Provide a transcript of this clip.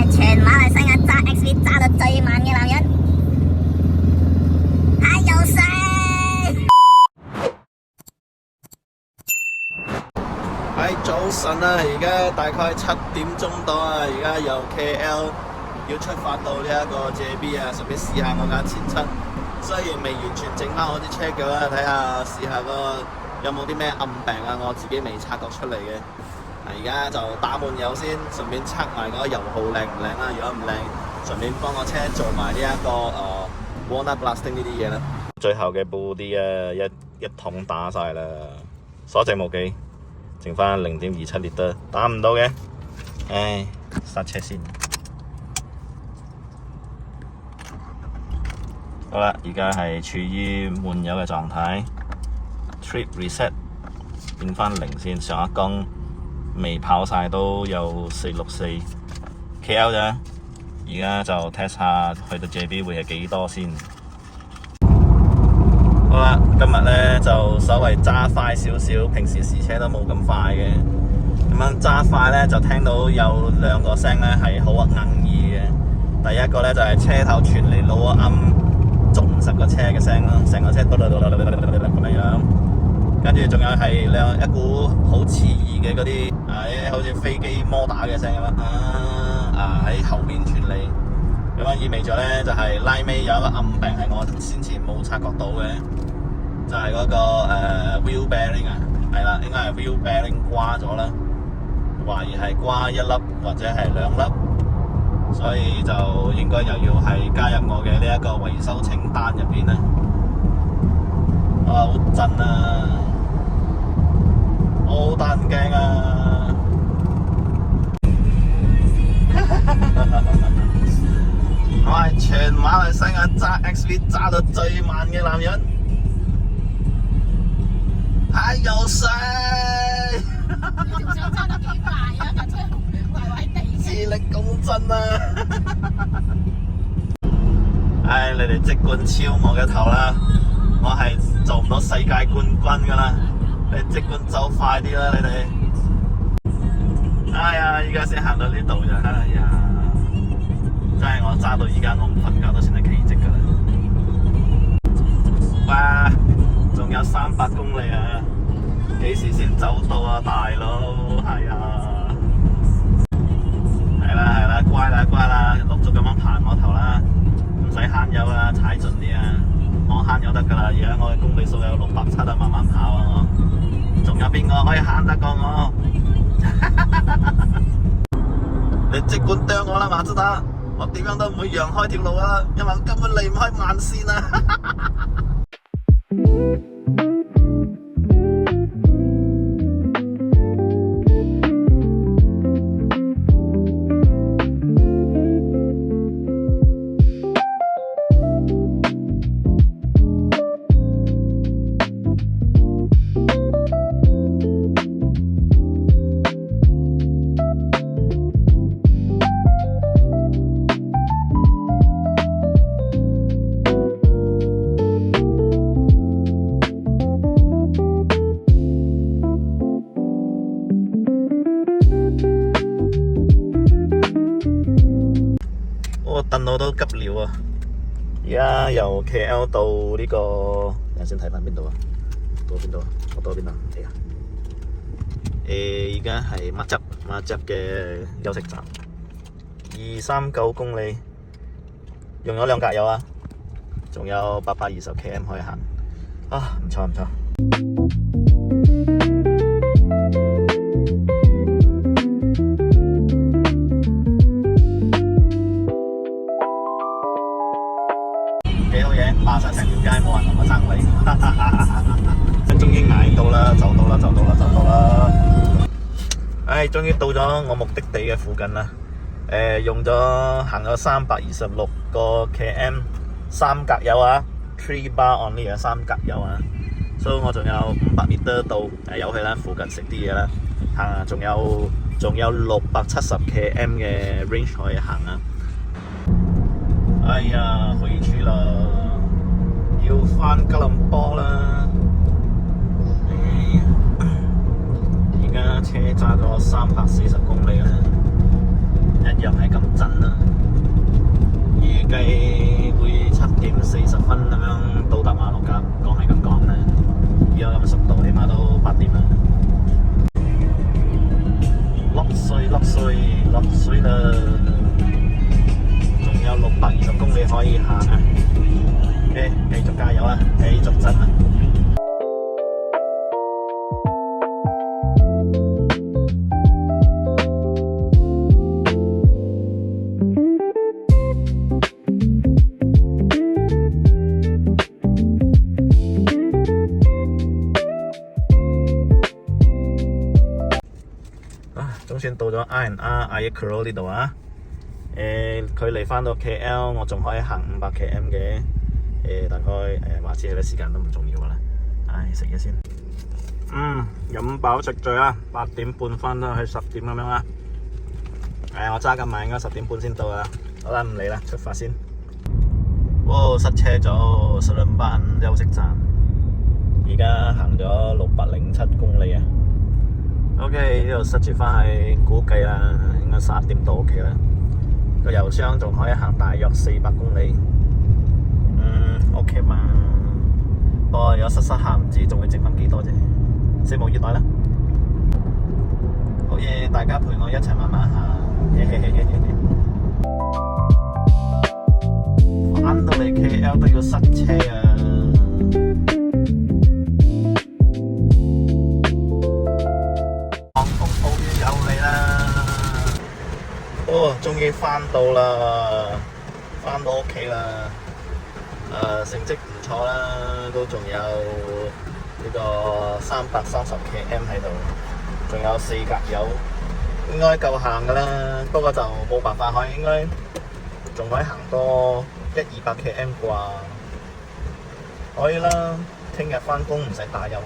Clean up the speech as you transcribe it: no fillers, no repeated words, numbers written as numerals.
係全馬來西亞揸 XV 揸到最慢嘅男人，係游水。早晨啊，而家大概7點鐘到啊，而家由 KL 要出發到呢一個 JB 啊，順便試下我架前七，雖然未完全整翻我啲車腳啦，睇下試下個有冇啲咩暗病啊，我自己未察覺出嚟嘅。而家就打滿油先，順便測埋個油耗靚唔靚啦，如果唔靚，順便幫我車做埋呢一個Warner Blasting 呢啲嘢啦。最後嘅布啲啊，一桶打晒啦，鎖淨無幾。剩翻0.27列得打唔到嘅，唉，剎車先。好啦，而家係處於滿油嘅狀態 ，Trip Reset 變翻0先，上一缸未跑晒都有464 KL 咋，而家就 test 下去到 JB 會係幾多先。好啦，今日咧就稍微揸快少少，平時試車都冇咁快嘅。咁樣揸快咧就聽到有兩個聲咧係好硬耳嘅。第一個咧就係車頭傳嚟老暗捉唔實個車嘅聲咯，成個車嘟嘟嘟嘟嘟嘟嘟咁樣。跟住仲有係一股好刺耳嘅嗰啲好似飛機摩打嘅聲咁樣喺後邊傳嚟。咁樣意味咗咧就係拉尾有一個暗病係我先前冇察覺到嘅。就係嗰個wheel bearing 啊，係啦，應該係 wheel bearing 瓜咗啦，懷疑係瓜1粒或者係2粒，所以就應該又要係加入我嘅呢一個維修清單入邊啦。好震啊，好得人驚啊！我係全馬來西亞揸 XV 揸到最慢嘅男人。係游水，你仲想揸得幾快啊？架車壞壞地，智力共振啊！唉，你哋即管超我嘅頭啦，我係做唔到世界冠軍噶啦，你即管走快啲啦，你哋。哎呀，而家先行到呢度咋，哎呀，真係我揸到而家我唔瞓覺都算係奇蹟噶啦。哇！仲有300公里啊！幾時先走到啊，大佬？係啊，係啦，乖啦，陸續咁樣爬我頭啦，唔使慳油啊，踩盡啲啊，我慳油得噶啦。而家我嘅公里數有670啊，慢慢跑啊我。仲有邊個可以慳得過我？你即管啄我啦，馬自達，我點樣都唔會讓開條路啊，因為我根本離唔開慢線啊！我都急了啊！而家由 KL 到呢個，我先睇翻邊度啊？到邊度啊？我到邊啊？睇下。而家係馬扎嘅休息站，239公里，用咗2格油啊，仲有820 km 可以行，啊，唔錯唔錯。幾好嘢，霸晒成條街冇人同我爭位，終於捱到啦，走到啦！唉，終於到咗我目的地嘅附近啦。行咗326個 km， 3格油啊 ，3 bar only 啊，3格油啊，所以我仲有500 meter 到，由佢啦，附近食啲嘢啦，仲有670 km 嘅 range 可以行啊。哎呀，回去啦，要返吉隆坡啦。而家車揸咗340公里啦。一樣係咁震啊！預計會7:40咁樣到達馬六甲，講係咁講啦。如果咁速度，起碼都8點啦。落水啦！仲有620公里可以行啊！繼續加油啊！繼續震啊！總算到咗 INR Ayer Keroh 呢度啊！距離返到 KL 我仲可以行500 km 嘅，大概話知係啲時間都唔重要噶啦。食嘢先。飲飽食醉啦，8點半返到去10點咁樣啦。我揸緊慢，應該10點半先到啊。好啦，唔理啦，出發先。塞車咗Seremban休息站，而家行咗607公里啊。OK， 呢度塞住返去，估計啦，應該11點到屋企啦。個油箱仲可以行大約400公里。OK 嘛。不過有塞下，唔知仲會剩返幾多啫。拭目以待啦。好嘢，大家陪我一齊慢慢行。返到嚟 KL 都要塞車啊！終於返到啦，返到屋企啦。成績唔錯啦，都仲有呢個330 km 喺度，仲有4格油，應該夠行噶啦。不過就冇辦法，應該仲可以行多100-200 km 啩，可以啦。聽日返工唔使打油。